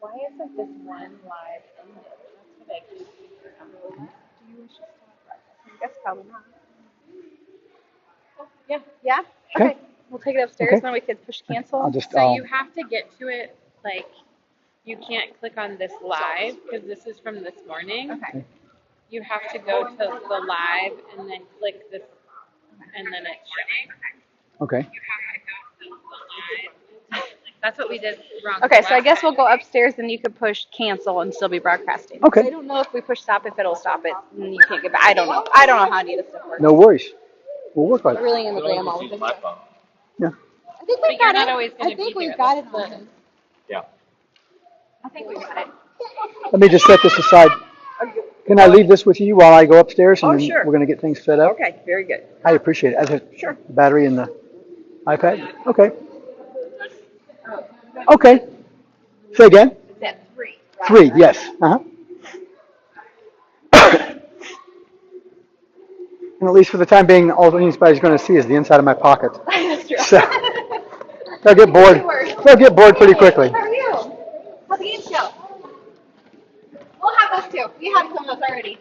Why isn't this one live ended? That's what I keep remembering. Do you wish to stop broadcasting? I guess probably not. Yeah. Yeah? Okay. Okay. We'll take it upstairs Okay. and then we could push I'll cancel. just. So you have to get to it, like, you can't click on this live because this is from this morning. Okay. You have to go to the live and then click this, and then it's showing. Okay. That's what we did wrong. Okay, so I guess we'll go upstairs and you could push cancel and still be broadcasting. Okay. I don't know if we push stop if it'll stop it and you can't get back. I don't know. I don't know how any of this stuff works. No worries. We'll work on I it. really am a grandma with this stuff. Yeah. I think we got it. I think we've got it on. Yeah. I think we got it. Let me just set this aside. Can I leave this with you while I go upstairs and then we're going to get things set up? Okay, very good. I appreciate it. I have the battery in the iPad. Okay. Okay. Say again. It's at 3. 3. Yes. And at least for the time being, all anybody's going to see is the inside of my pocket. That's true. So they'll get bored. They'll get bored pretty quickly. How are you? How'd the games go? We'll have those too. We had some of those already.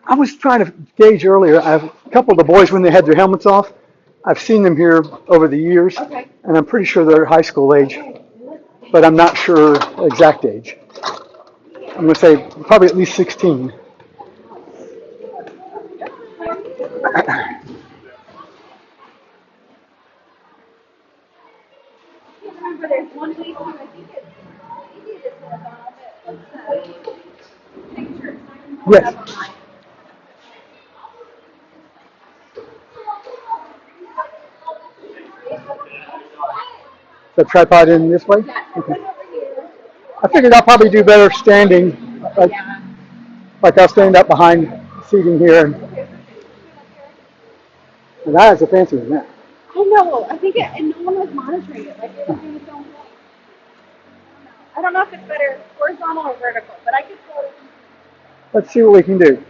I was trying to gauge earlier. I have a couple of the boys when they had their helmets off. I've seen them here over the years, and I'm pretty sure they're high school age, but I'm not sure exact age. I'm going to say probably at least 16. Remember, there's one week I think it's maybe this picture. Yes. The tripod in this way? Okay. I figured I'll probably do better standing, like I'll stand up behind seating here. And that is a fancy one, yeah. I know. I think and no one was monitoring it. Like, it was doing its own thing. I don't know if it's better horizontal or vertical, but I could tell it. Let's see what we can do.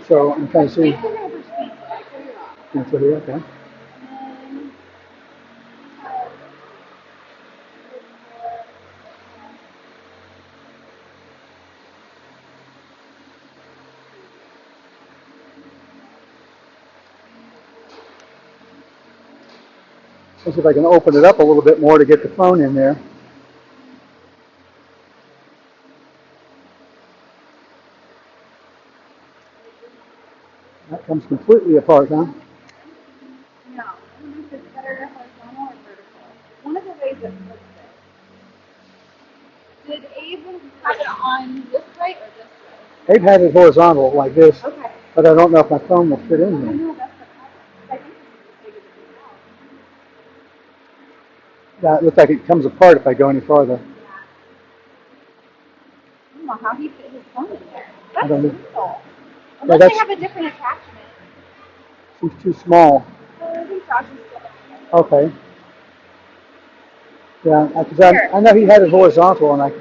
So I'm trying to see. Cancel here, okay. Let's see if I can open it up a little bit more to get the phone in there. That comes completely apart, huh? No, I don't know if it's better horizontal or vertical. One of the ways it looks good. Did Abe have it on this way or this way? Abe had it horizontal like this, Okay. but I don't know if my phone will fit in there. No, that's the problem. I think it's bigger than the Yeah, it looks like it comes apart if I go any farther. I don't know how he fit his phone in there. That's brutal. Unless they have a different attachment. Seems too small. I think Josh is still Okay. Yeah, because I know he had it horizontal, and I.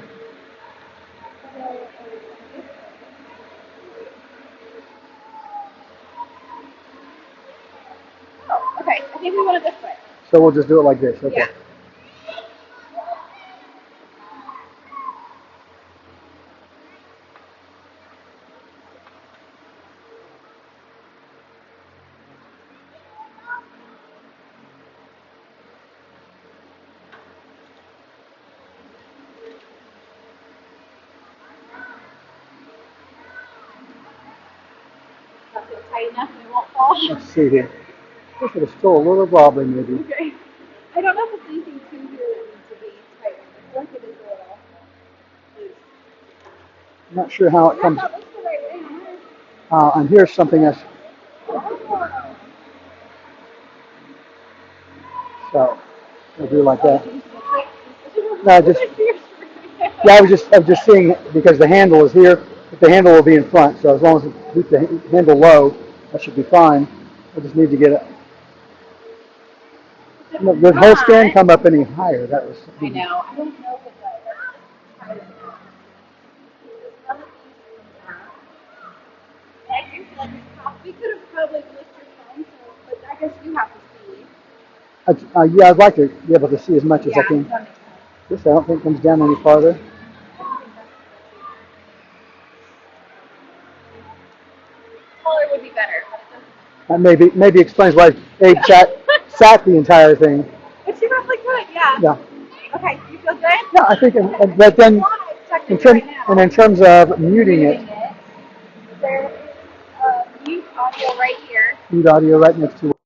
Oh, okay. I think we want it this way. So we'll just do it like this. Okay. Yeah. That's it tight enough and it won't fall. Let's see here. This is still a little wobbly, maybe. Okay. I don't know if it's anything too here that needs to be tightened. I feel like it is a little loose. I'm not sure how it comes. That's the right way. And here's something else. Oh. So we'll do it like that. No, just yeah. I was just seeing because the handle is here. but the handle will be in front. So as long as we keep the handle low, that should be fine. I just need to get it. The whole stand come up any higher. That was. I know. I don't know if it does. We could have probably lifted your phone, but I guess you have to see. Yeah, I'd like to be able to see as much as I can. This I don't think comes down any farther. Taller would be better. That maybe explains why Abe sat the entire thing. But you probably could, yeah. Yeah. Okay, you feel good? Yeah, I think, but then in terms of muting it, There is mute audio right here. mute audio right next to it.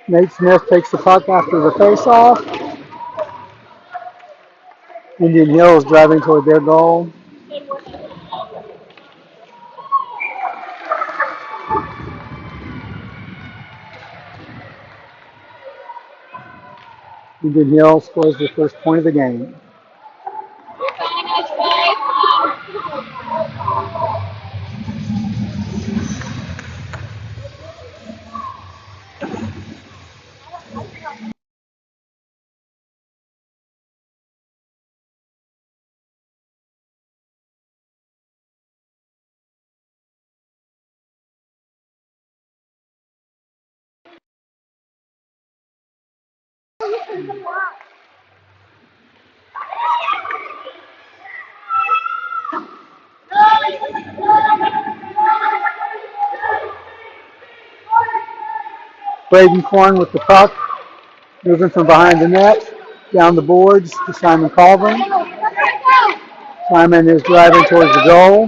Nate Smith takes the puck after the face-off. Indian Hills driving toward their goal. Indian Hills scores the first point of the game. Braden Korn with the puck, moving from behind the net, down the boards to Simon Colvin. Simon is driving towards the goal.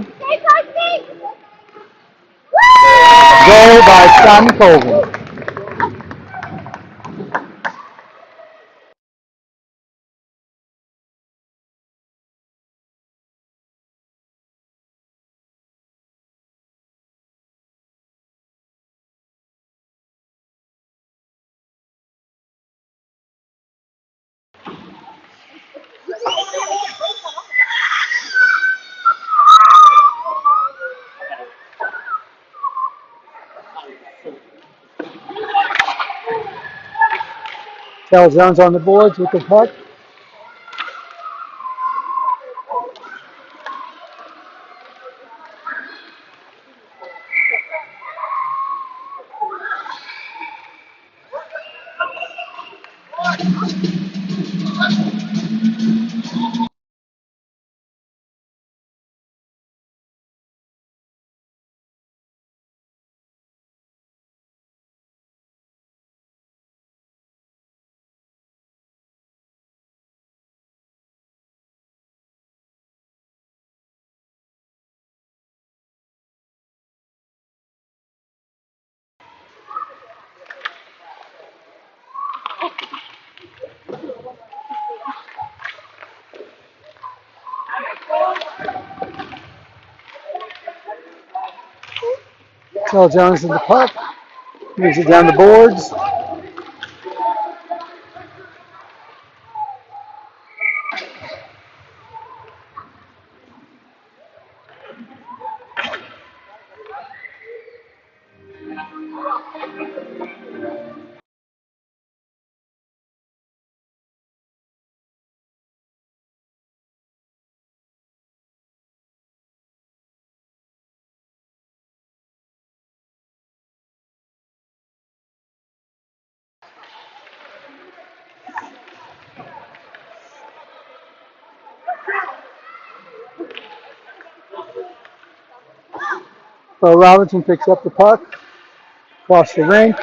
Goal by Simon Colvin. Tel Jones on the boards with the puck. Tel Jones in the puck, moves it down the boards. Bo Robinson picks up the puck, across the rink.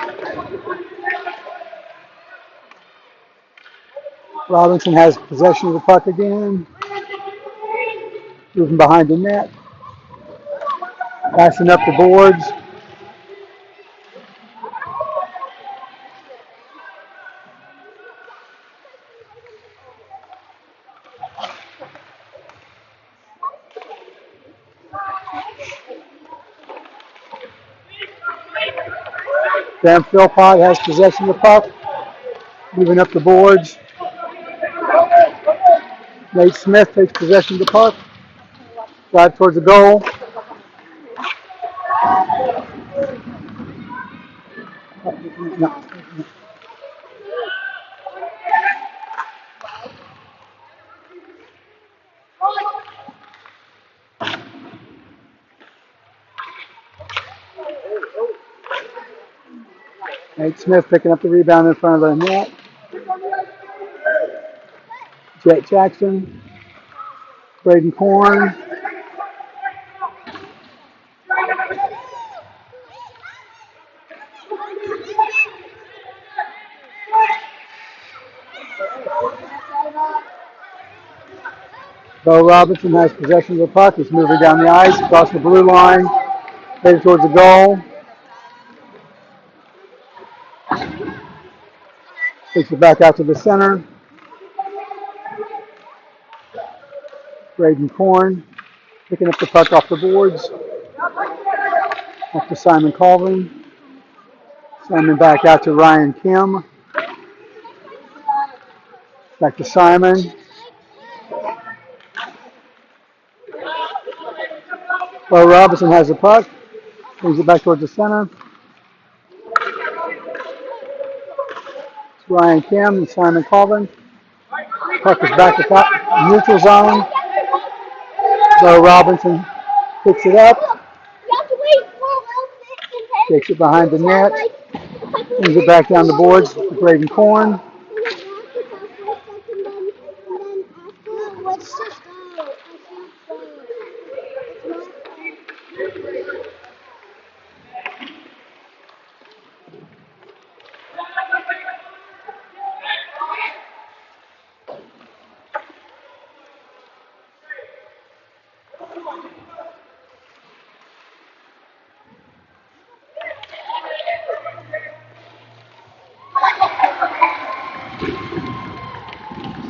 Robinson has possession of the puck again, moving behind the net, passing up the boards. Sam Philpott has possession of the puck, moving up the boards. Nate Smith takes possession of the puck, drive towards the goal. No. Nate Smith picking up the rebound in front of the net. Jet Jackson, Braden Korn. Bo Robinson has possession of the puck. He's moving down the ice, across the blue line, headed towards the goal. Takes it back out to the center. Braden Korn picking up the puck off the boards. Up to Simon Colvin. Simon back out to Ryan Kim. Back to Simon. Bo Robinson has the puck. Brings it back towards the center. It's Ryan Kim and Simon Colvin. Puck is back to top neutral zone. Bo Robinson picks it up. Takes it behind the net. Brings it back down the boards to Braden Korn.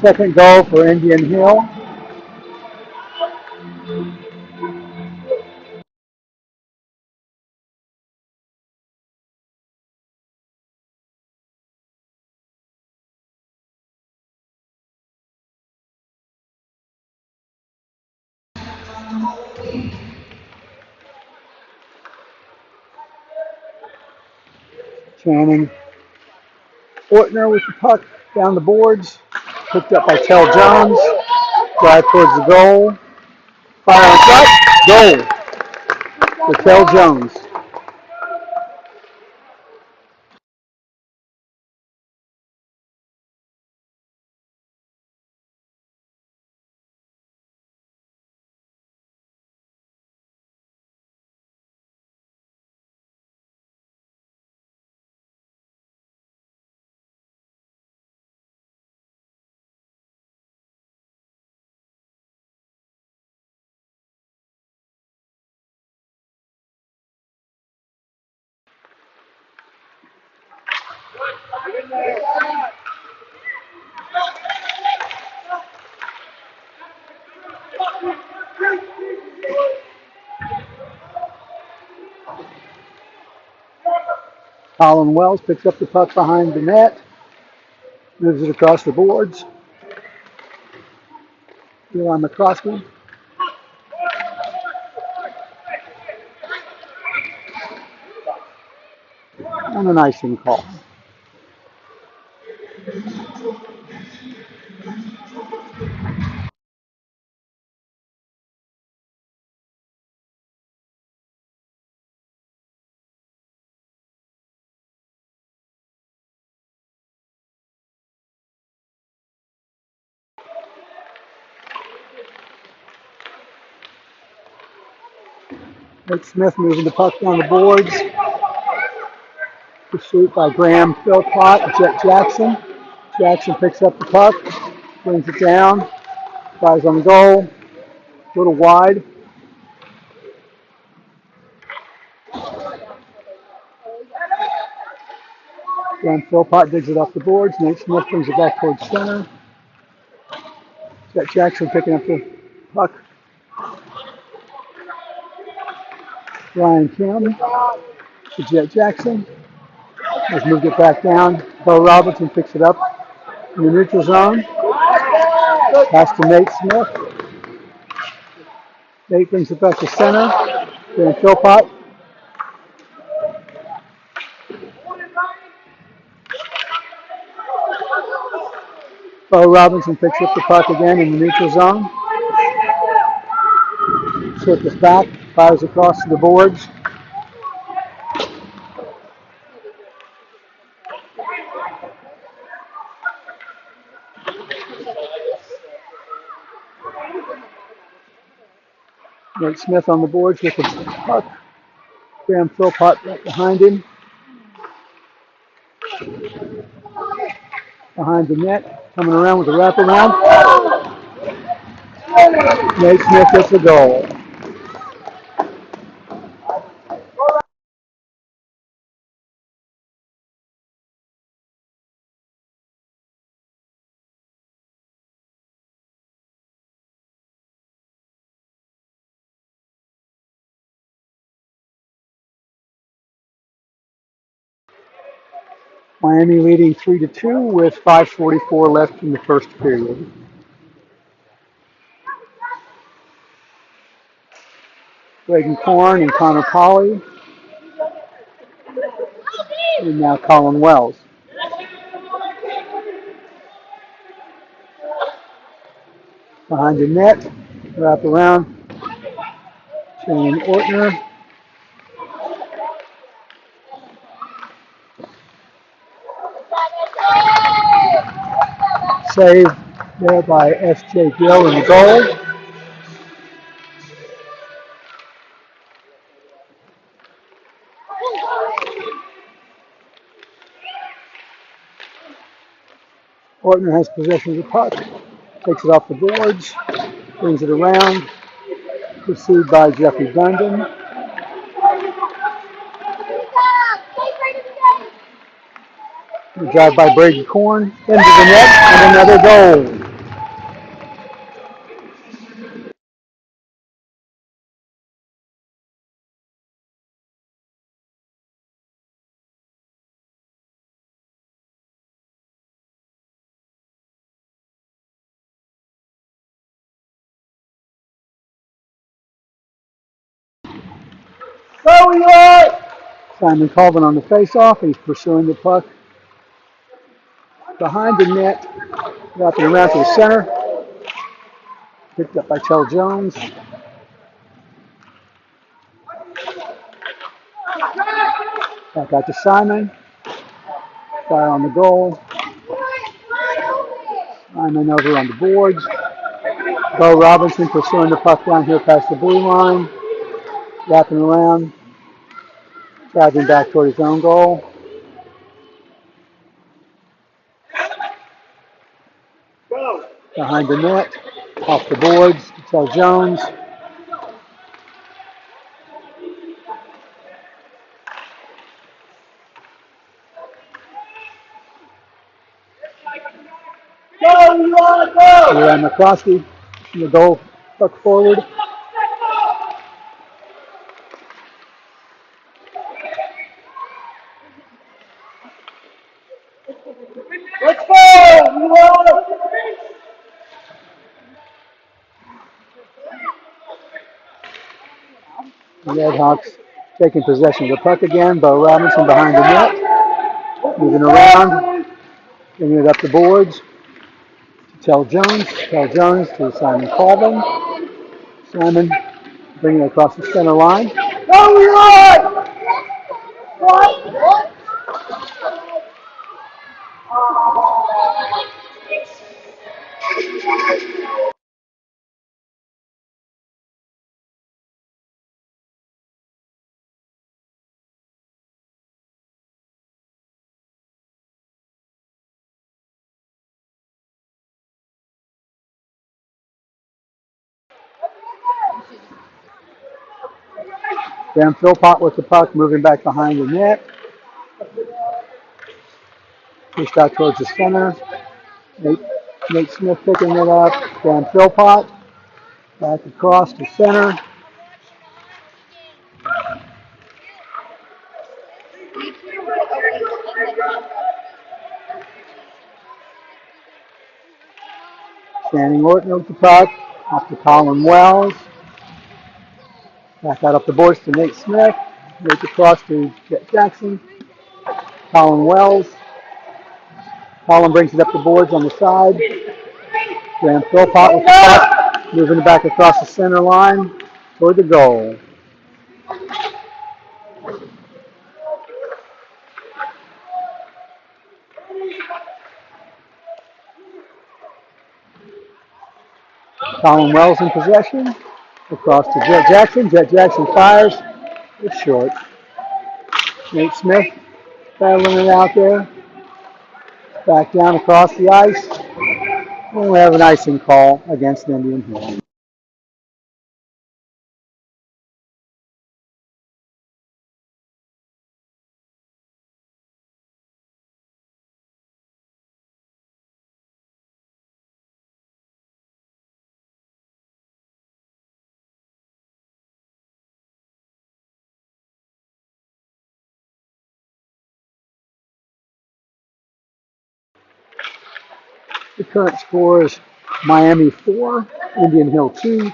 Second goal for Indian Hill. Channing Ortner with the puck down the boards. Picked up by Tell Jones. Drive towards the goal. Fire on shot. Goal for Tell Jones. Colin Wells picks up the puck behind the net. Moves it across the boards. Eli McCroskey. And an icing call. Nate Smith moving the puck down the boards. Pursuit by Graham Philpott and Jet Jackson. Jackson picks up the puck, brings it down, fires on goal, a little wide. Graham Philpott digs it off the boards. Nate Smith brings it back towards center. Jet Jackson picking up the puck. Ryan Kim to Jet Jackson. Has moved it back down. Bo Robinson picks it up in the neutral zone. Pass to Nate Smith. Nate brings it back to center. Graham Philpott. Bo Robinson picks up the puck again in the neutral zone. Circles back, fires across to the boards. Nate Smith on the boards with the puck. Graham Philpott right behind him. Behind the net, coming around with a wraparound. Nate Smith gets the goal. Miami leading 3-2 with 5:44 left in the first period. Reagan Korn and Connor Polly. And now Colin Wells. Behind the net, wrap around. Shane Ortner. Save there by S.J. Gill in the goal. Ortner has possession of the puck, takes it off the boards, brings it around, pursued by Jeffrey Dundon. The drive by Brady Korn into the net and another goal. Go, Eli! Simon Colvin on the face-off. He's pursuing the puck behind the net, wrapping around to the center. Picked up by Tell Jones. Back out to Simon. Fire on the goal. Simon over on the boards. Bo Robinson pursuing the puck down here past the blue line. Wrapping around. Driving back toward his own goal. Behind the net. Off the boards. Tell Jones. Ryan McCloskey in the goal, puck forward. Let's go! The Redhawks taking possession of the puck again. Bo Robinson behind the net. Moving around. Bringing it up the boards. Tell Jones. Tell Jones to Simon Colvin. Simon bringing it across the center line. Oh, we run! What? Graham Philpott with the puck, moving back behind the net. Pushed out towards the center. Nate Smith picking it up. Graham Philpott back across the center. Standing Orton with the puck. Off to Colin Wells. Back out up the boards to Nate Smith. Nate across to Jet Jackson. Colin Wells. Colin brings it up the boards on the side. Graham Philpott with the puck. Moving it back across the center line toward the goal. Colin Wells in possession. Across to Jet Jackson. Jet Jackson fires. It's short. Nate Smith battling it out there. Back down across the ice. And we have an icing call against Indian Hill. The current score is Miami 4, Indian Hill 2,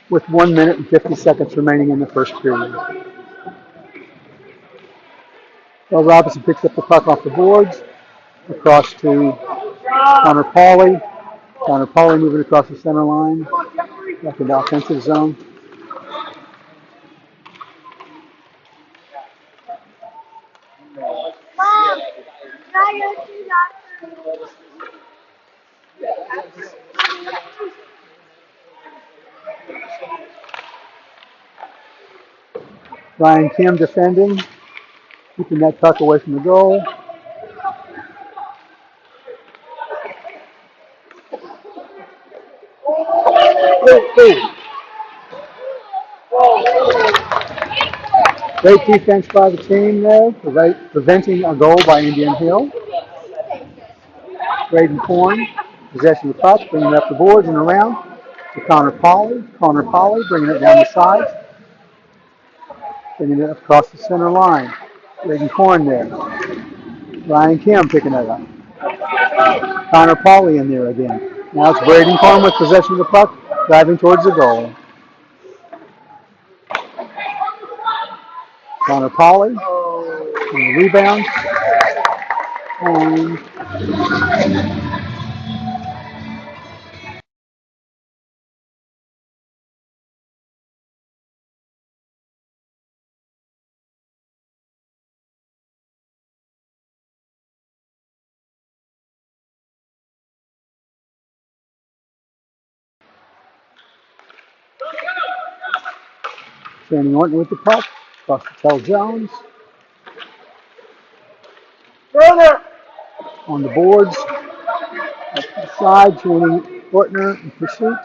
with 1 minute and 50 seconds remaining in the first period. Well, Robinson picks up the puck off the boards, across to Connor Pauley. Connor Pauley moving across the center line, back into offensive zone. Ryan Kim defending, keeping that puck away from the goal. Great defense by the team there, preventing a goal by Indian Hill. Braden Korn, possession of the puck, bringing it up the boards and around to Connor Pauley. Connor Pauley bringing it down the sides, bringing it across the center line. Braden Korn there. Ryan Kim picking it up. Connor Pauley in there again. Now it's Braden Korn with possession of the puck, driving towards the goal. Connor Pauley on the rebound. And Channing Orton with the puck, across to Tel Jones. On the boards, up to the side, Channing Ortner in pursuit.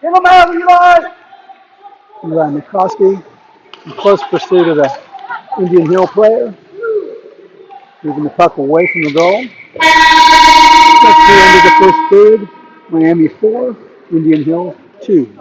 Get him out, Eli! Eli McCoskey in close pursuit of the Indian Hill player, moving the puck away from the goal. That's the end of the first period. Miami 4, Indian Hill 2.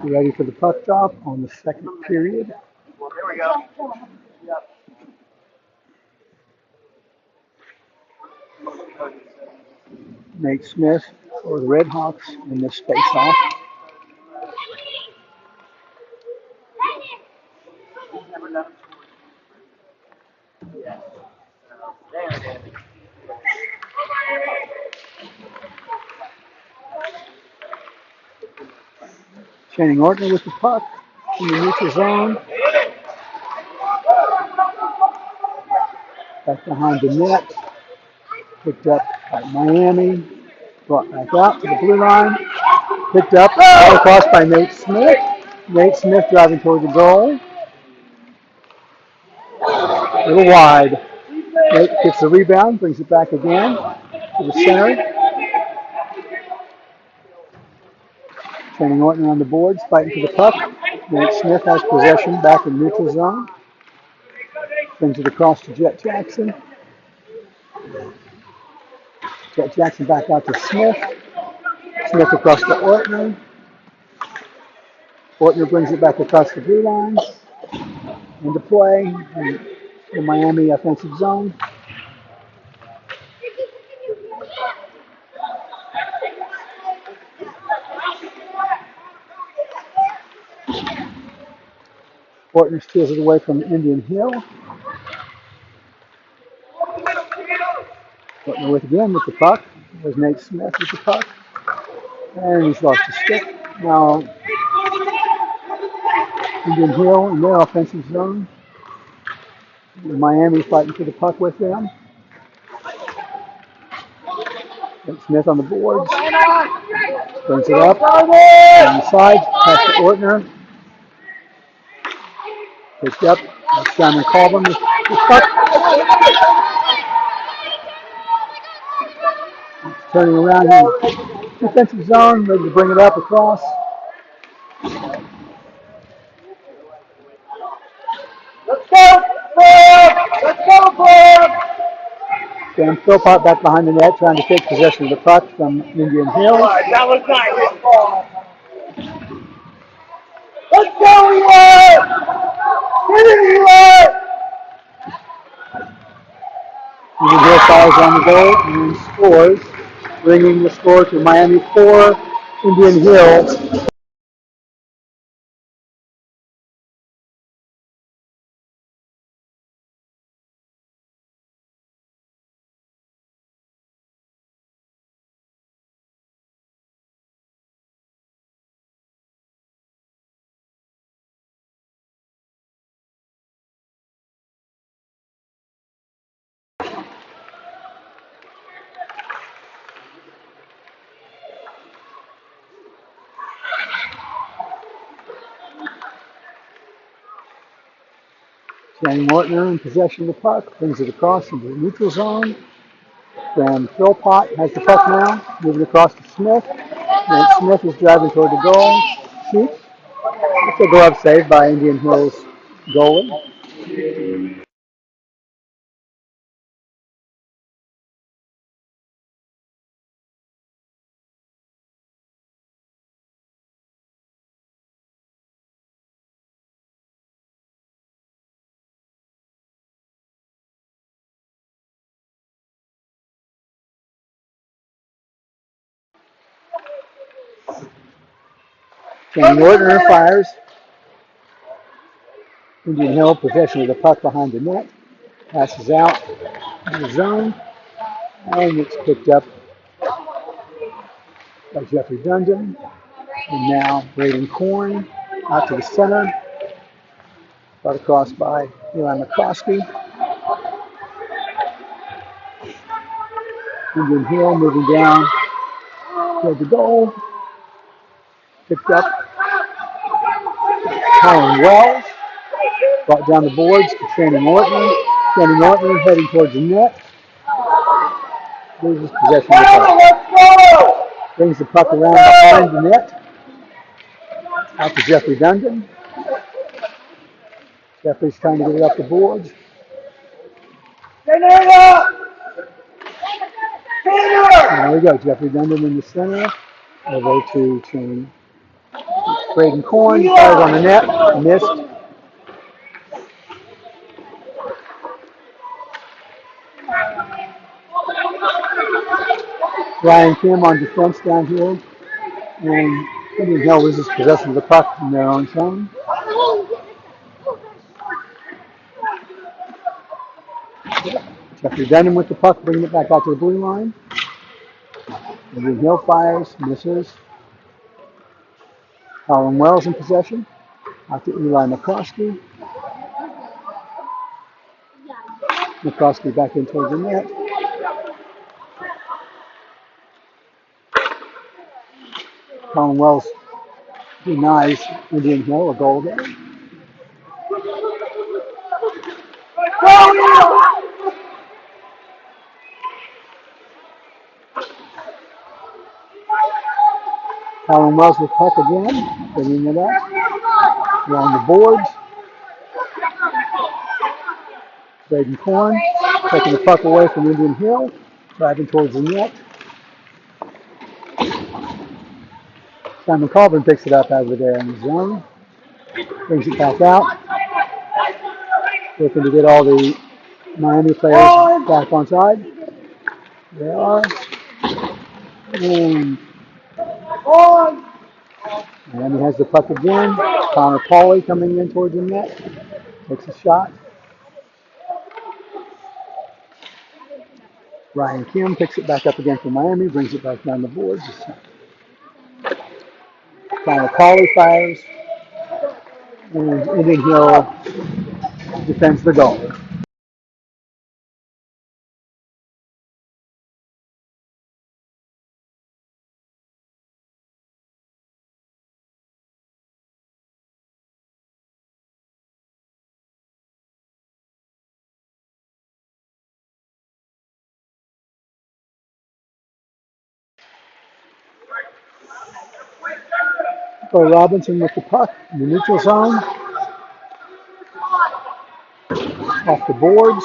Ready for the puck drop on the second period. Here we go. Nate Smith for the Red Hawks in this face-off. Channing Ortner with the puck in the neutral zone. Back behind the net. Picked up by Miami. Brought back out to the blue line. Picked up all across by Nate Smith. Nate Smith driving toward the goal. A little wide. Nate gets the rebound, brings it back again to the center. Channing Ortner on the boards, fighting for the puck. Nate Smith has possession back in neutral zone. Brings it across to Jet Jackson. Jet Jackson back out to Smith. Smith across to Ortner. Ortner brings it back across the blue line. Into play in the Miami offensive zone. Ortner steals it away from Indian Hill. Ortner with again with the puck. There's Nate Smith with the puck. And he's lost his stick. Now Indian Hill in their offensive zone. Miami fighting for the puck with them. Nate Smith on the boards. Brings it up. On the side. Pass to Ortner. Picked up. Simon Colvin with the puck. Turning around in the defensive zone, ready to bring it up across. Let's go, Bob! Let's go, Bob! Sam Philpott back behind the net, trying to take possession of the puck from Indian Hill. That was not his ball. Let's go, Eli! Get it, Eli! Indian Hill fires on the goal and scores, bringing the score to Miami 4, Indian Hill. Shane Ortner in possession of the puck, brings it across into the neutral zone. Then Philpott has the puck now, moving across to Smith. And Smith is driving toward the goal, shoots. It's a glove save by Indian Hill's goalie. Shane Ortner fires. Indian Hill possession of the puck behind the net. Passes out in the zone. And it's picked up by Jeffrey Dundon. And now Braden Korn out to the center. Brought across by Eli McCloskey. Indian Hill moving down toward the goal. Picked up Colin Wells. Brought down the boards to Shannon Ortner. Shannon Ortner heading towards the net. Loses possession of the puck. Brings the puck around behind the net. Out to Jeffrey Dundon. Jeffrey's trying to get it up the boards. There we go. Jeffrey Dundon in the center. Over to Shane. Braden Korn fires on the net. Missed. Ryan Kim on defense down here. And Indian Hill loses possession of the puck in their own zone. Jeffrey Dundon with the puck, bringing it back out to the blue line. Indian Hill fires, misses. Colin Wells in possession. Out to Eli McCloskey. McCloskey back in towards the net. Colin Wells denies Indian Hill a goal there. Colin Wells with puck again, bringing it up. Along the boards. Braden Korn taking the puck away from Indian Hill, driving towards the net. Simon Colvin picks it up over there in the zone. Brings it back out. Looking to get all the Miami players back on side. They are. And And he has the puck again. Connor Pauly coming in towards the net. Takes a shot. Ryan Kim picks it back up again for Miami. Brings it back down the boards. Connor Pauly fires. And Indian Hill defends the goal. So Robinson with the puck in the neutral zone. Off the boards.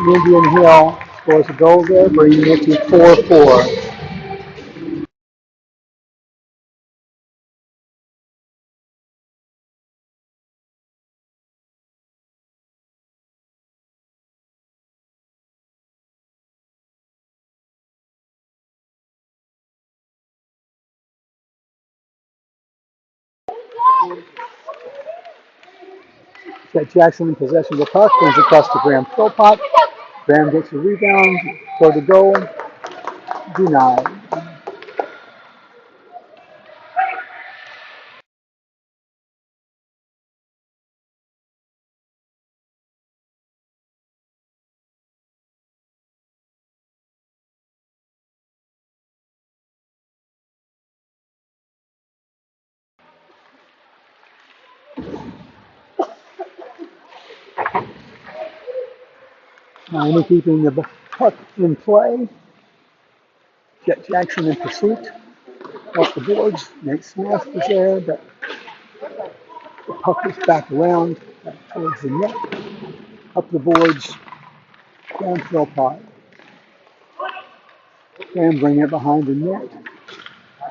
Indian Hill scores a goal there, bringing it to 4-4. Got Jackson in possession of the puck, brings it across to Graham Philpott. Graham gets a rebound toward the goal. Denied. Miami keeping the puck in play. Jet Jackson in pursuit. Off the boards. Nate Smith is there, but the puck is back around back towards the net. Up the boards. Graham Philpott. Graham bring it behind the net.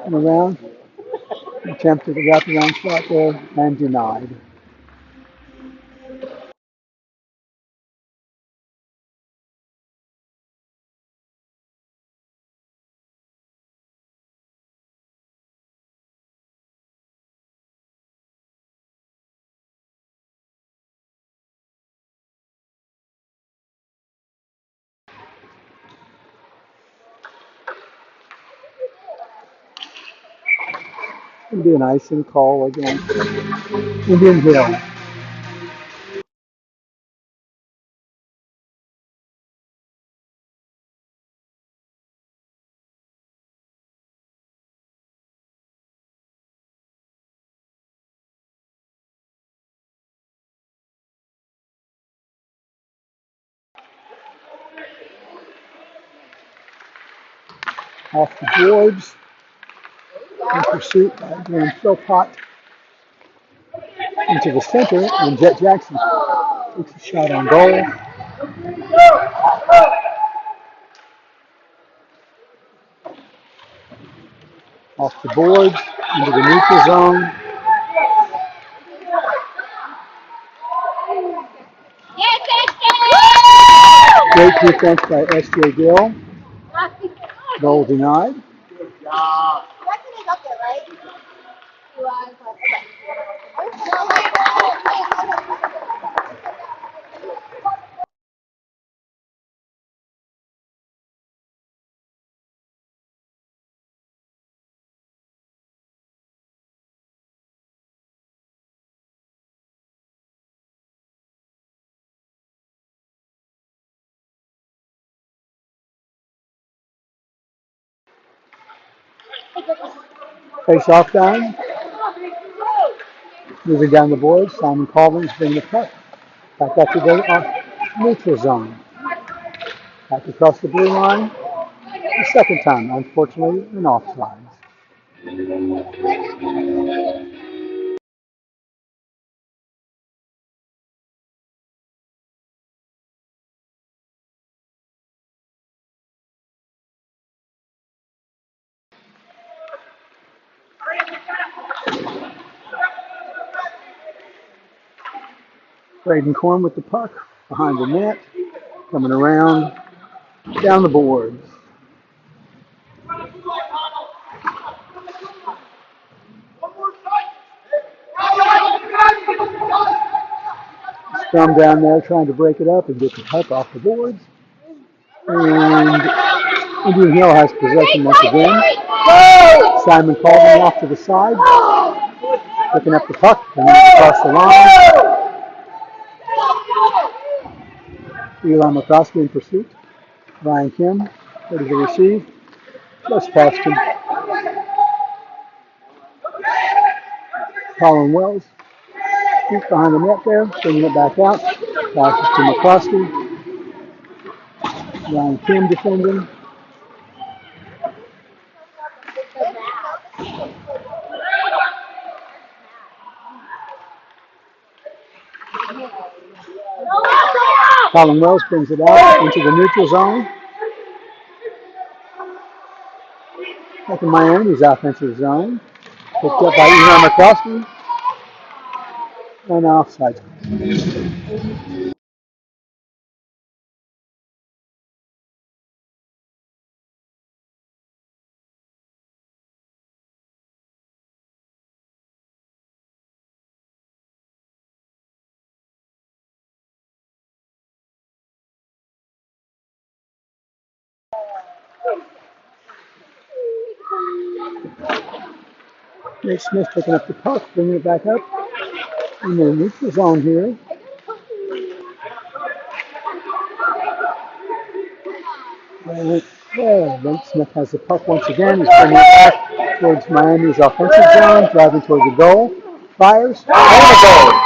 And around. Attempted a wraparound shot there and denied. It'll be an icing call against Indian Hill. Off the boards. In pursuit by Graham Philpott. Into the center, and Jet Jackson takes a shot on goal. Off the boards, into the neutral zone. Great defense by S.J. Gill. Goal denied. Face off down. Moving down the boards, Simon Collins bringing the puck. Back up to the neutral zone. Back across the blue line. The second time, unfortunately, an offside. Braden Corn with the puck behind the net, coming around, down the boards. Scrum down there trying to break it up and get the puck off the boards. And Indian Hill has possession once again. Simon Colvin off to the side, picking up the puck, bringing it across the line. Eli McCroskey in pursuit. Ryan Kim ready to receive. Just past him. Colin Wells deep behind the net there, bringing it back out. Passes to McCroskey. Ryan Kim defending. Colin Wells brings it out into the neutral zone. Back in Miami's offensive zone. Picked up by Eli McCroskey. And offside. 'Nate Smith picking up the puck, bringing it back up in the neutral zone here. Nate Smith has the puck once again. He's bringing it back towards Miami's offensive zone, driving towards the goal. Fires, and a goal.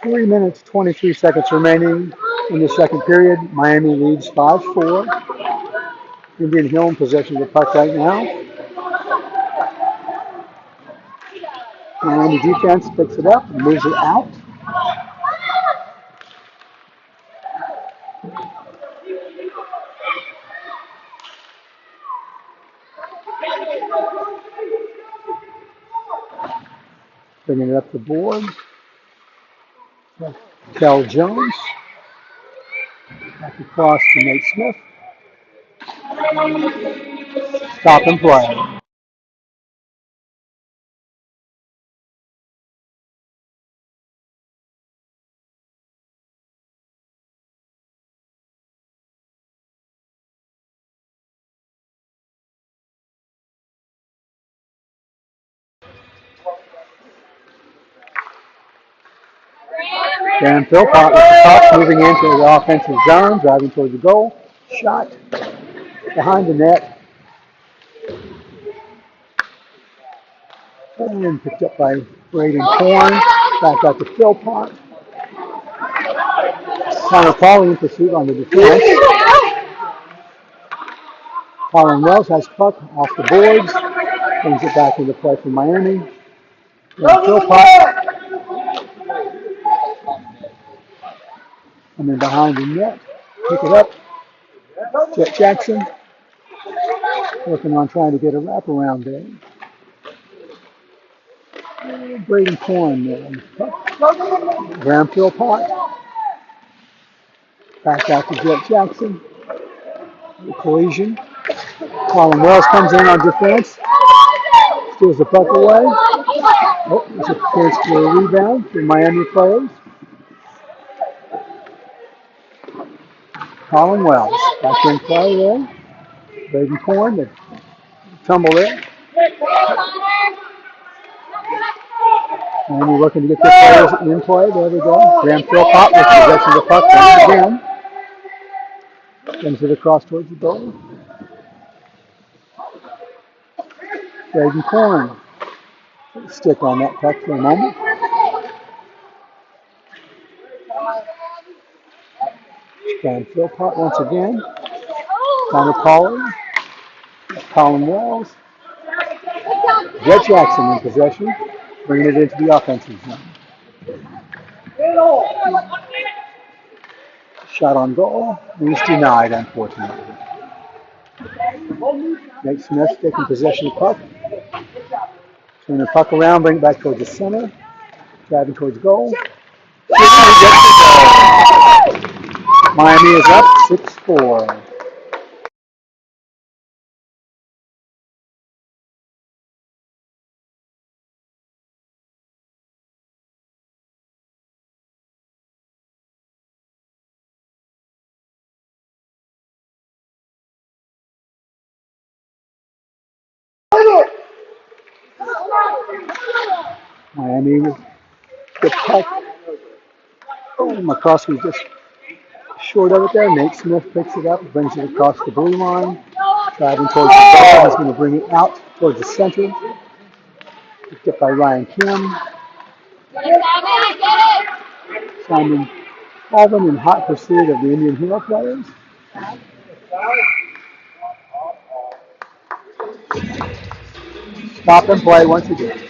Three minutes, 23 seconds remaining in the second period. Miami leads 5-4. Indian Hill in possession of the puck right now. Miami defense picks it up and moves it out. Bringing it up the board. Kel Jones. Back across to Nate Smith. Stop and play. Dan Philpott with the puck, moving into the offensive zone, driving towards the goal. Shot behind the net. And picked up by Braden Corn. Back out to Philpott. Connor Pauley in pursuit on the defense. Colin Wells has puck off the boards. Brings it back into play for Miami. Dan Philpott. And then behind the net. Pick it up. Jet Jackson. Working on trying to get a wraparound there. Braden Corn there. Graham Philpott. Back out to Jet Jackson. The collision. Colin Wells comes in on defense. Steals the puck away. Oh, there's a chance for a rebound for Miami players. Colin Wells back in play there. Braden Corn, the tumble there. And we're looking to get the players in play. There we go. Graham Philpott with possession of the puck once again. Sends it across towards the goal. Braden Corn Stick on that puck for a moment. And Philpott once again. Connor Pollard. Colin Wells. Jet Jackson in possession. Bringing it into the offensive zone. Shot on goal. And it's denied, unfortunately. Nate Smith taking possession of the puck. Turn the puck around, bring it back towards the center. Driving towards goal. Miami is up 6-4. Miami with the puck. Oh, McCroskey's just short of it there. Nate Smith picks it up, brings it across the blue line. Driving towards the goal. He's going to bring it out towards the center. Picked up by Ryan Kim. Simon Alvin in hot pursuit of the Indian Hill players. Stop and play once again.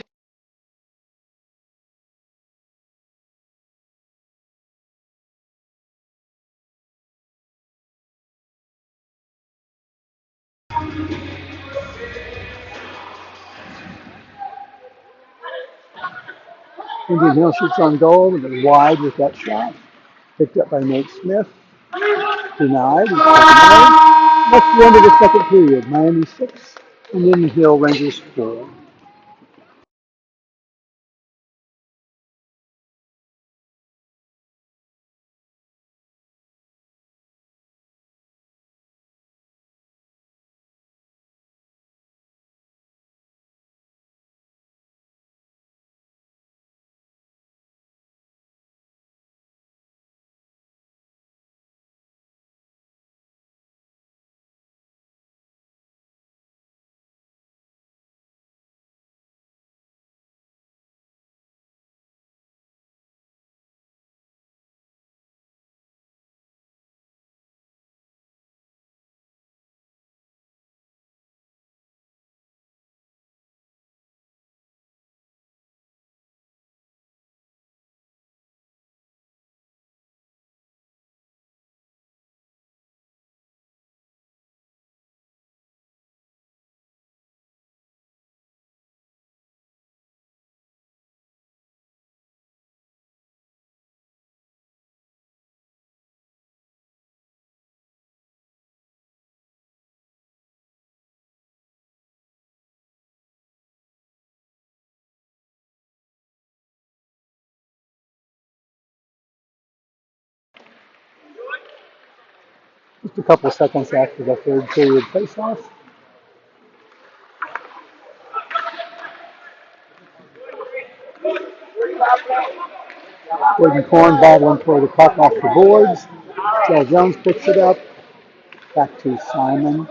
Indian Hill shoots on goal and then wide with that shot. Picked up by Nate Smith. Denied. That's the end of the second period. Miami 6, Indian Hill Rangers 4. Just a couple of seconds after the third period faceoff. Gordon Korn battling for the puck off the boards. Joe Jones picks it up. Back to Simon.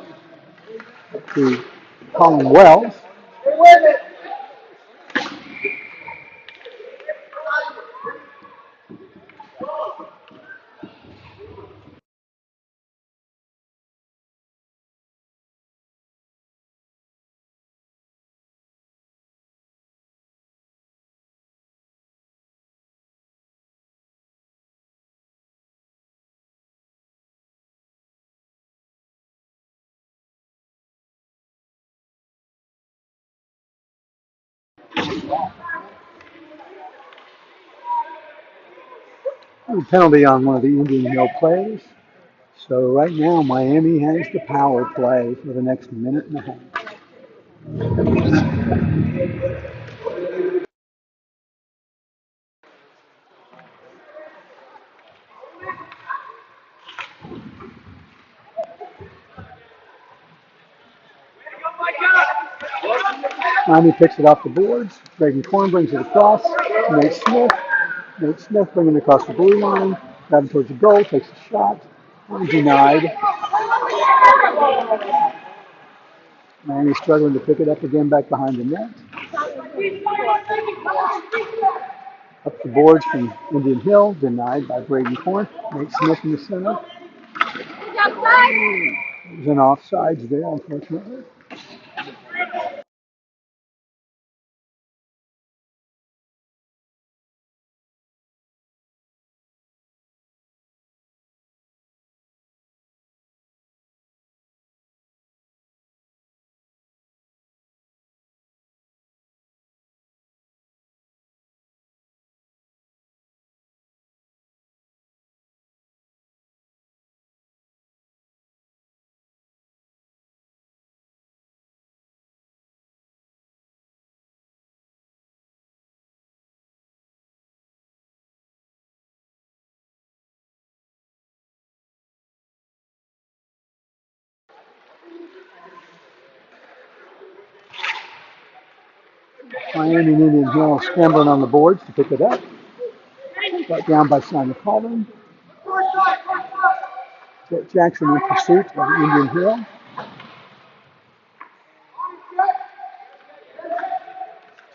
To Colin Wells. A penalty on one of the Indian Hill players. So right now Miami has the power play for the next minute and a half. Miami picks it off the boards. Goggin Korn brings it across. Nate Smith. Nate Smith bringing it across the blue line. Driving towards the goal. Takes a shot. Denied. Miami struggling to pick it up again back behind the net. Up the boards from Indian Hill, denied by Braden Corn. Nate Smith in the center. There's an offsides there, unfortunately. Miami and Indian Hill scrambling on the boards to pick it up. Brought down by Simon Colvin. Jet Jackson in pursuit of Indian Hill.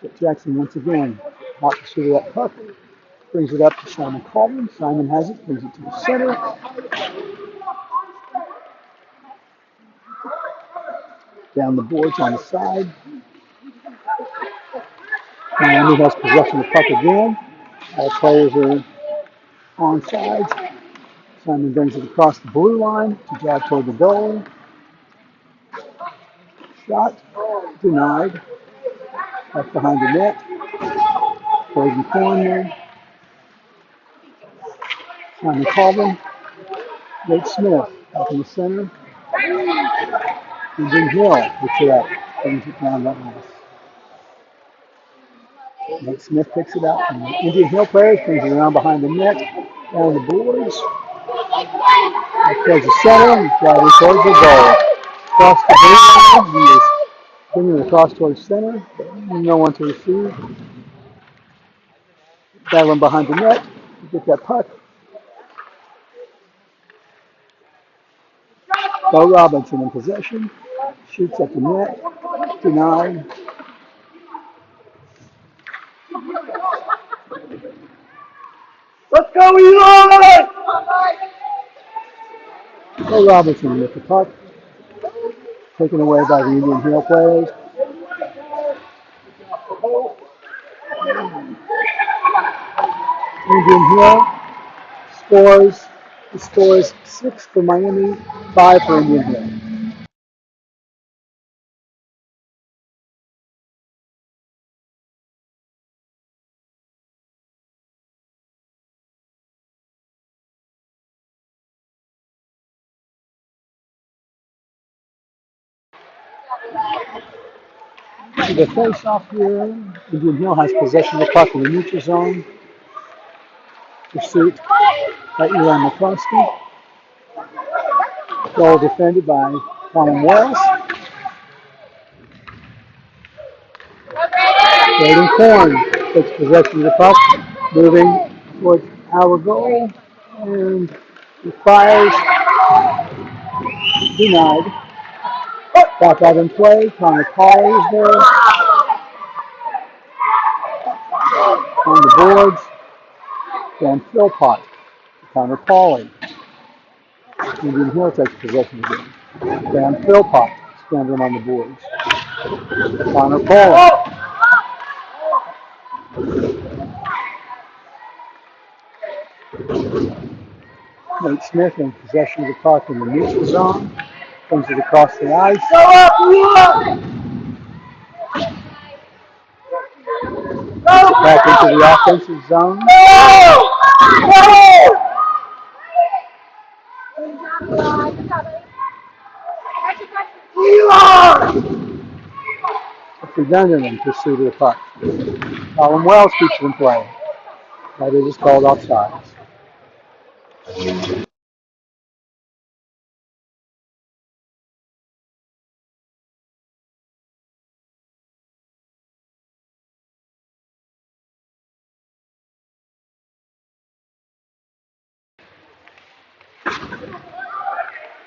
Jet Jackson once again hot pursuit of that puck. Brings it up to Simon Colvin. Simon has it, brings it to the center. Down the boards on the side. Miami has possession of the puck again. All players are on sides. Simon brings it across the blue line to jab toward the goal. Shot denied. Up behind the net. Braden Corn. Simon Colvin. Nate Smith up in the center. Indian Hill picks it up. Brings it down the ice. Nate Smith picks it up. And the Indian Hill players brings it around behind the net. Down the boards. Up towards the center. Driving towards the goal. Across the blue line. He is bringing it across towards center. No one to receive. Battling behind the net. Get that puck. Bo Robinson in possession. Shoots at the net. Denied. Let's go, Eli! Bo Robinson with the puck. Taken away by the Indian Hill players. Indian Hill scores. He scores 6 for Miami, 5 for Indian Hill. To the face-off here, Indian Hill has possession of the puck in the neutral zone. Pursuit by Eli McCluskey. Goal defended by Colin Wells. Braden Corn takes possession of the puck, moving towards our goal, and he fires. Denied. Back out in play. Connor Paul is there. On the boards. Dan Philpott. Connor Pauly. Indian Hill takes possession again. Dan Philpott scrambling on the boards. Connor Pauly. Nate Smith in possession of the puck in the neutral zone. Brings it across the ice. Back into the offensive zone. Redundant in pursuit of the puck. Colin Wells keeps it in play. That is called offsides.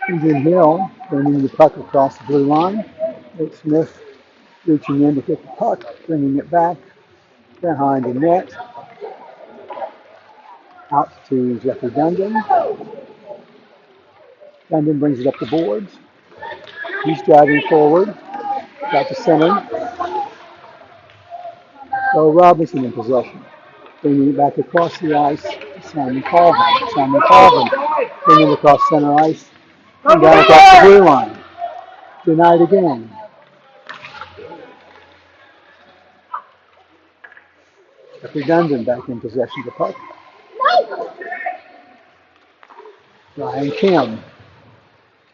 Indian Hill bringing the puck across the blue line. Nate Smith reaching in to get the puck, bringing it back behind the net, out to Jeffrey Dundon. Dundon brings it up the boards. He's driving forward, got the center. So Robinson in possession, bringing it back across the ice. Simon Colvin. Simon Colvin bringing it across center ice and down across the blue line. Denied again. Jeffrey Dundon back in possession of the puck. Ryan Kim.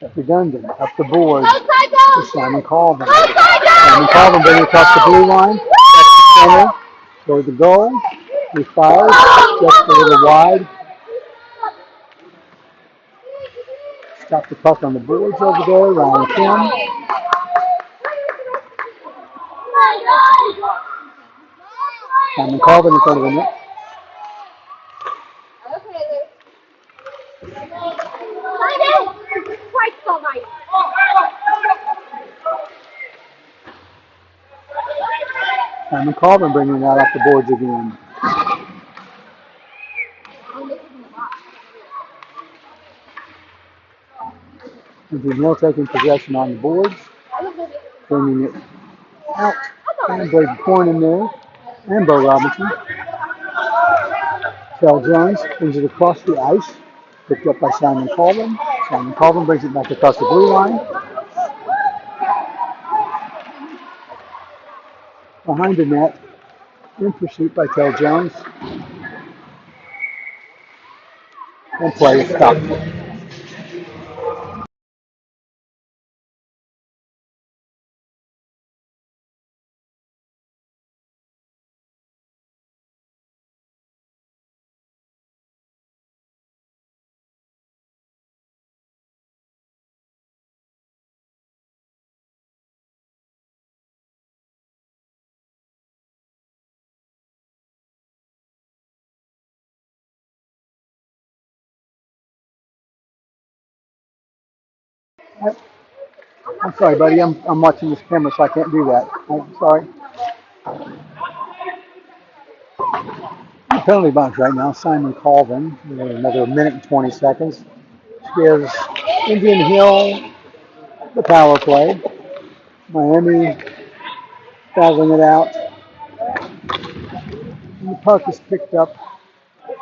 Jeffrey Dundon up the board to Simon Colvin. Simon Colvin bringing it across the blue line. That's the center toward the goal. He fires just a little wide. Stop the puck on the boards over there. Ryan Kim. Simon Colvin in front of the net. Simon Colvin bringing it out off the boards again. Andrew Hill taking possession on the boards, bringing it out. And Blake Corn in there, and Bo Robinson. Kel Jones brings it across the ice, picked up by Simon Colvin. Simon Colvin brings it back across the blue line. Behind the net, in pursuit by Kel Jones. And play is stopped. I'm sorry, buddy. I'm watching this camera, so I can't do that. I'm sorry. The penalty box right now, Simon Colvin. Another minute and 20 seconds. Gives Indian Hill the power play. Miami battling it out. And the puck is picked up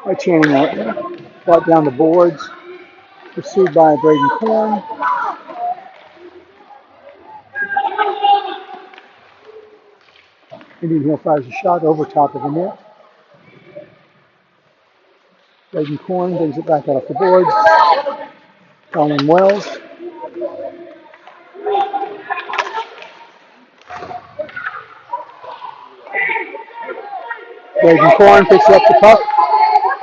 by Channing Orton. Brought down the boards. Pursued by Braden Korn. Indian Hill fires a shot over top of the net. Braden Korn brings it back out off the boards. Colin Wells. Braden Korn picks up the puck,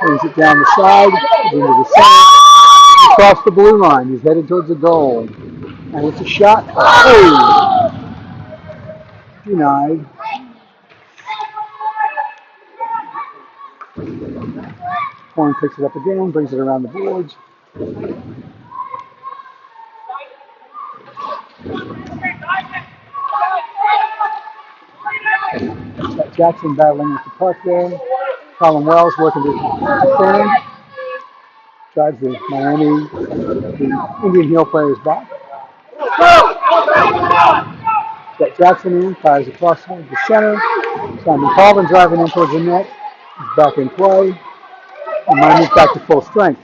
brings it down the side, into the center, across the blue line. He's headed towards the goal. And it's a shot. Oh! Denied. Korn picks it up again, brings it around the boards. Got Jackson battling with the puck there. Colin Wells working to defend. Drives the Miami, the Indian Hill players back. Got Jackson in, fires across the center. Simon Colvin driving in towards the net. He's back in play. And Miami's back to full strength.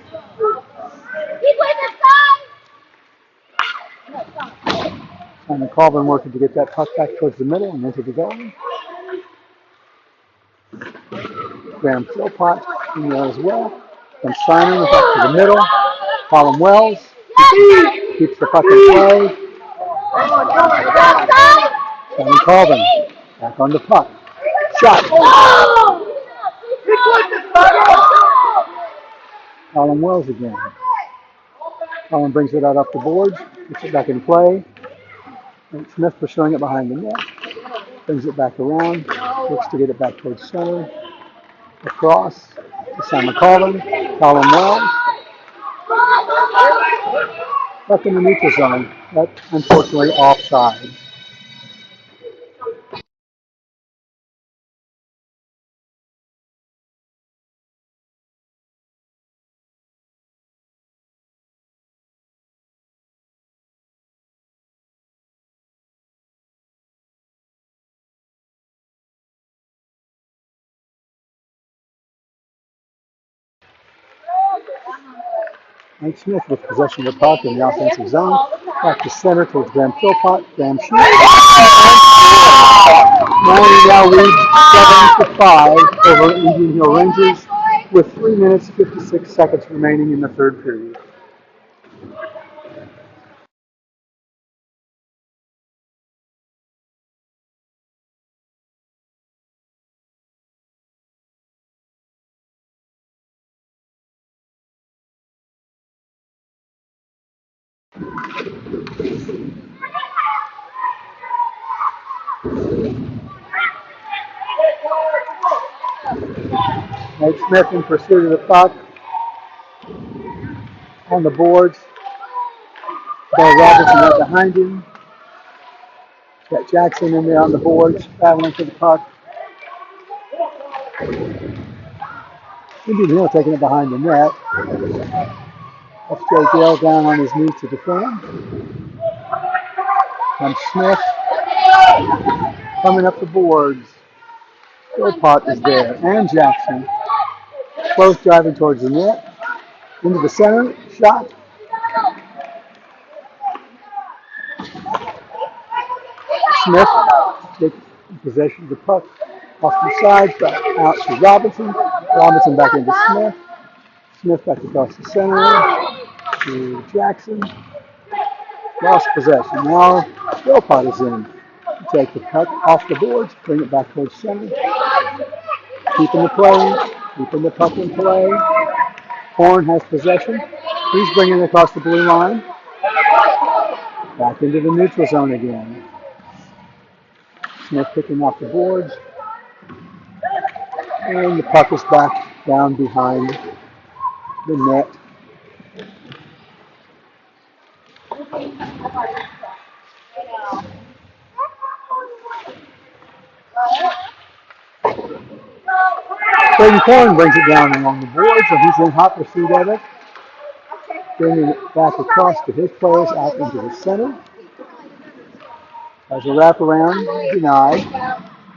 Simon Colvin working to get that puck back towards the middle and into the goal. Graham Philpott in there as well. From Simon back to the middle. Colin Wells keeps the puck in play. Simon Colvin back on the puck. Shot. Colin Wells again. Colin brings it out off the boards. Gets it back in play. And Smith pursuing it behind the net. Brings it back around. Looks to get it back towards center. Across to Simon Colvin. Colin Wells. Back in the neutral zone. That's unfortunately offside. Mike Smith with possession of the puck in the offensive zone. Back to center towards Graham Philpott. Graham shoots. Miami now leads 7-5 over Indian Hill Rangers with 3 minutes 56 seconds remaining in the third period. Mike Smith in pursuit of the puck on the boards. Bill Robertson right behind him. Got Jackson in there on the boards, battling for the puck. Indian Hill taking it behind the net. That's Jay Gale down on his knees to defend. And Smith coming up the boards. Philpott is there, and Jackson. Both driving towards the net. Into the center, shot. Smith takes possession of the puck off the side, out to Robinson. Robinson back into Smith. Smith back across the center to Jackson. Lost possession. Now Philpott is in. Take the puck off the boards, bring it back towards center. Keeping the play, keeping the puck in play. Horn has possession. He's bringing it across the blue line. Back into the neutral zone again. Smith picking off the boards. And the puck is back down behind the net. Braden Corn brings it down along the boards, and he's in hot pursuit of it. Bringing it back across to his players out into the center. As a wraparound, denied.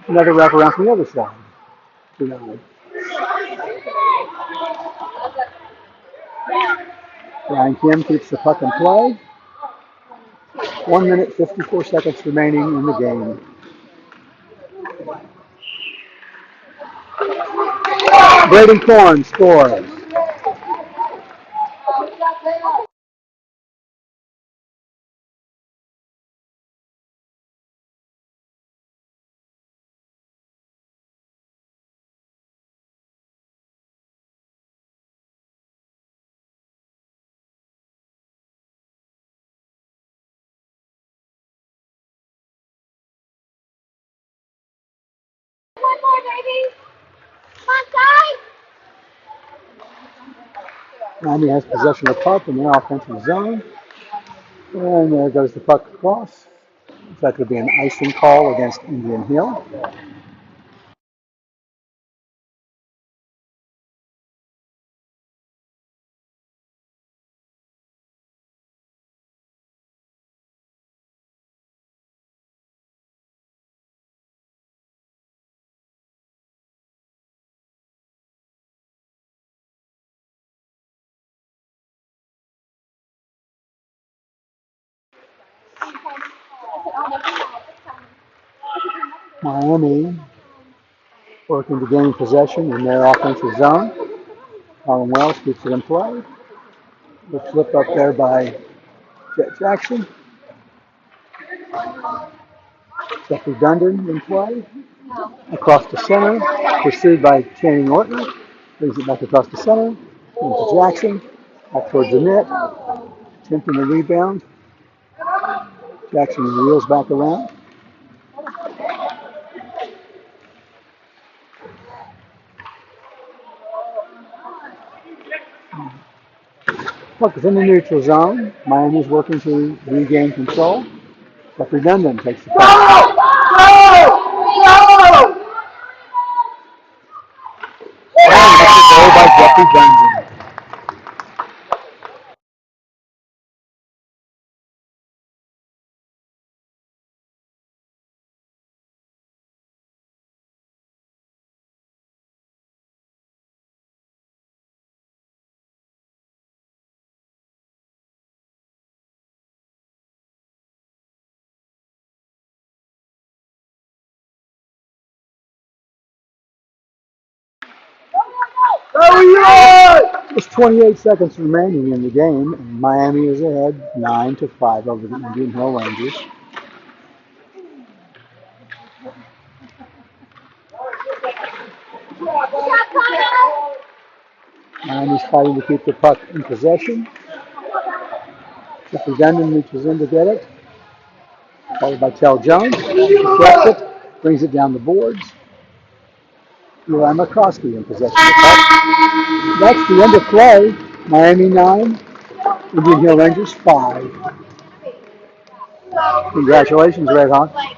Another wraparound from the other side, denied. Ryan Kim keeps the puck in play. 1 minute, 54 seconds remaining in the game. Braden Corn scores. One more, baby. Come on, guys. Miami has possession of the puck in their offensive zone. And there goes the puck across. That could be an icing call against Indian Hill. Miami working to gain possession in their offensive zone. Colin Wells keeps it in play. The flip up there by Jet Jackson. Jeffrey Dundon in play. Across the center, pursued by Channing Ortner. Brings it back across the center. Into Jackson. Back towards the net. Attempting the rebound. Jackson wheels back around. Puck is in the neutral zone. Miami's working to regain control. Jeffrey Dundon takes the puck. And that's a goal by Jeffrey Dundon. There's 28 seconds remaining in the game, and Miami is ahead 9-5 over the Indian Hill Rangers. Miami's fighting to keep the puck in possession. Jeffrey Dundon reaches in to get it. Followed by Tel Jones. She gets it, brings it down the boards. Eli Murkowski in possession of the puck. That's the end of play. Miami 9, Indian Hill Rangers 5. Congratulations, Red Hawks.